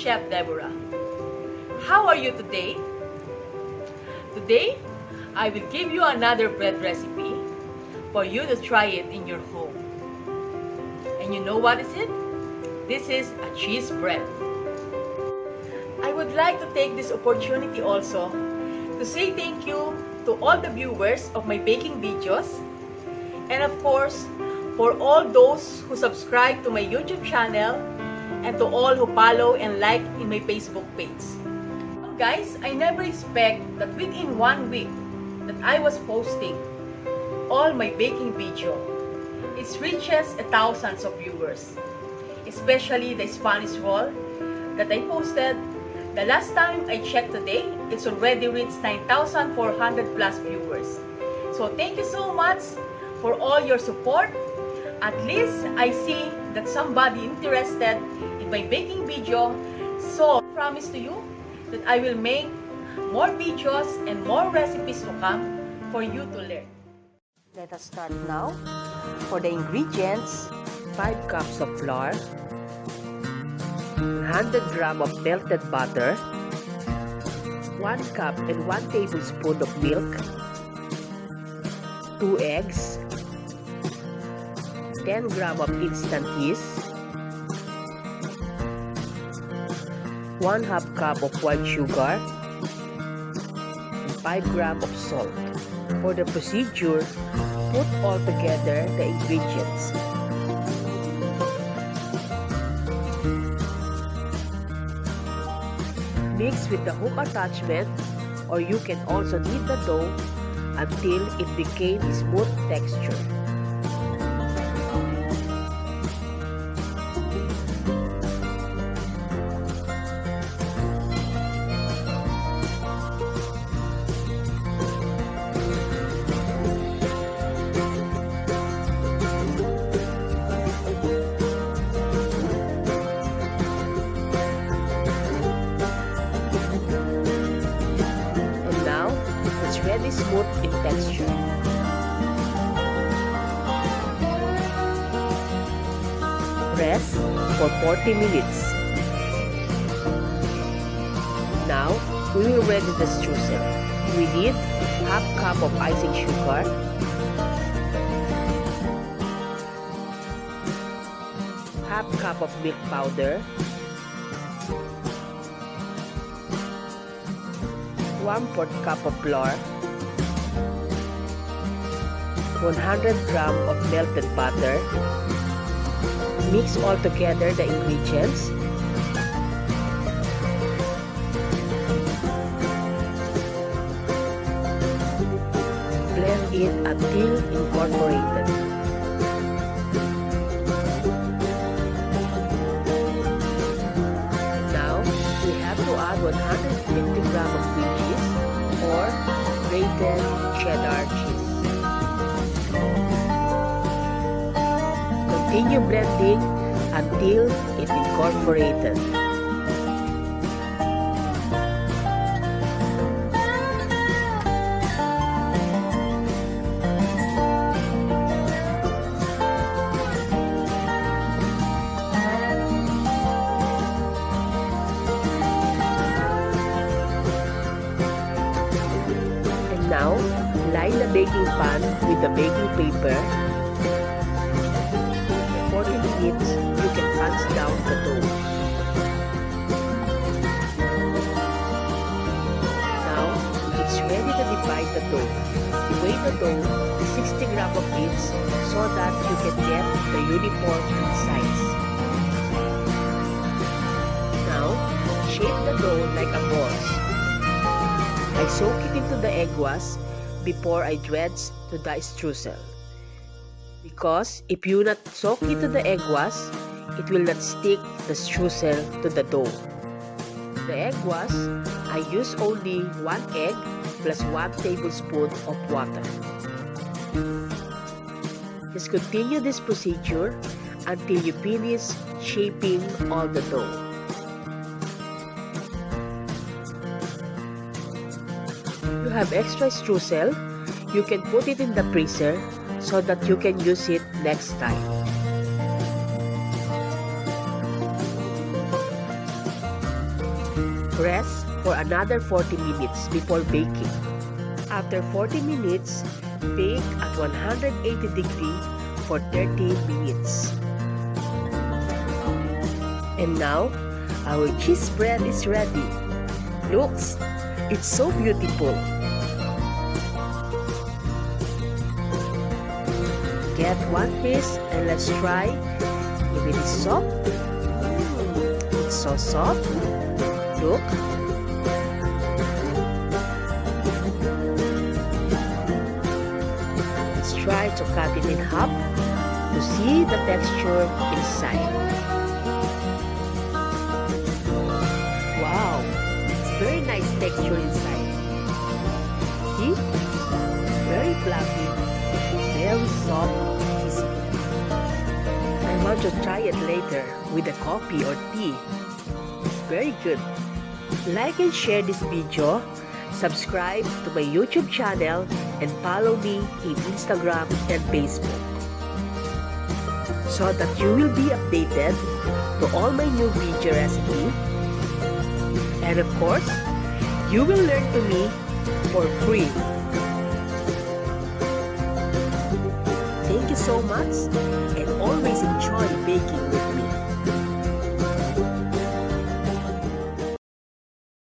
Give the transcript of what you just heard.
Chef Deborah. How are you today? Today, I will give you another bread recipe for you to try it in your home. And you know what is it? This is a cheese bread. I would like to take this opportunity also to say thank you to all the viewers of my baking videos, and of course, for all those who subscribe to my YouTube channel, and to all who follow and like in my Facebook page. Guys, I never expect that within 1 week that I was posting all my baking video, it reaches thousands of viewers, especially the Spanish roll that I posted. The last time I checked today, it's already reached 9,400 plus viewers. So thank you so much for all your support. At least I see that somebody interested in my baking video. So I promise to you that I will make more videos and more recipes to come for you to learn. Let us start now. For the ingredients, 5 cups of flour, 100 grams of melted butter, 1 cup and 1 tablespoon of milk, 2 eggs, 10 grams of instant yeast, 1/2 cup of white sugar, and 5 grams of salt. For the procedure, put all together the ingredients. Mix with the hook attachment, or you can also knead the dough until it became smooth texture. Ready smooth in texture. Rest for 40 minutes. Now, we will ready the streusel. We need 1/2 cup of icing sugar, 1/2 cup of milk powder, 1/4 cup of flour, 100 grams of melted butter. Mix all together the ingredients. Blend it until incorporated. Now, we have to add 150 grams of cream cheese or grated cheddar cheese. Continue blending until it incorporated. And now, line the baking pan with the baking paper. 40 minutes, you can punch down the dough. Now, it's ready to divide the dough. Weigh the dough 60 grams of each so that you can get the uniform size. Now, shape the dough like a ball. I soak it into the egg wash before I dredge to the streusel. Because if you not soak it to the egg wash, it will not stick the streusel to the dough. The egg wash, I use only 1 egg plus 1 tablespoon of water. Just continue this procedure until you finish shaping all the dough. You have extra streusel, you can put it in the freezer so that you can use it next time. Rest for another 40 minutes before baking. After 40 minutes, bake at 180 degrees for 30 minutes. And now, our cheese bread is ready. Looks, it's so beautiful. Get one piece and let's try if it is soft. It's so soft. Look. Let's try to cut it in half to see the texture inside. Wow, it's very nice texture inside. See? Very fluffy, very soft, cheesy. I want to try it later with a coffee or tea. It's very good. Like and share this video, subscribe to my YouTube channel, and follow me in Instagram and Facebook so that you will be updated to all my new video recipe. And of course, you will learn to me for free. Thank you so much and always enjoy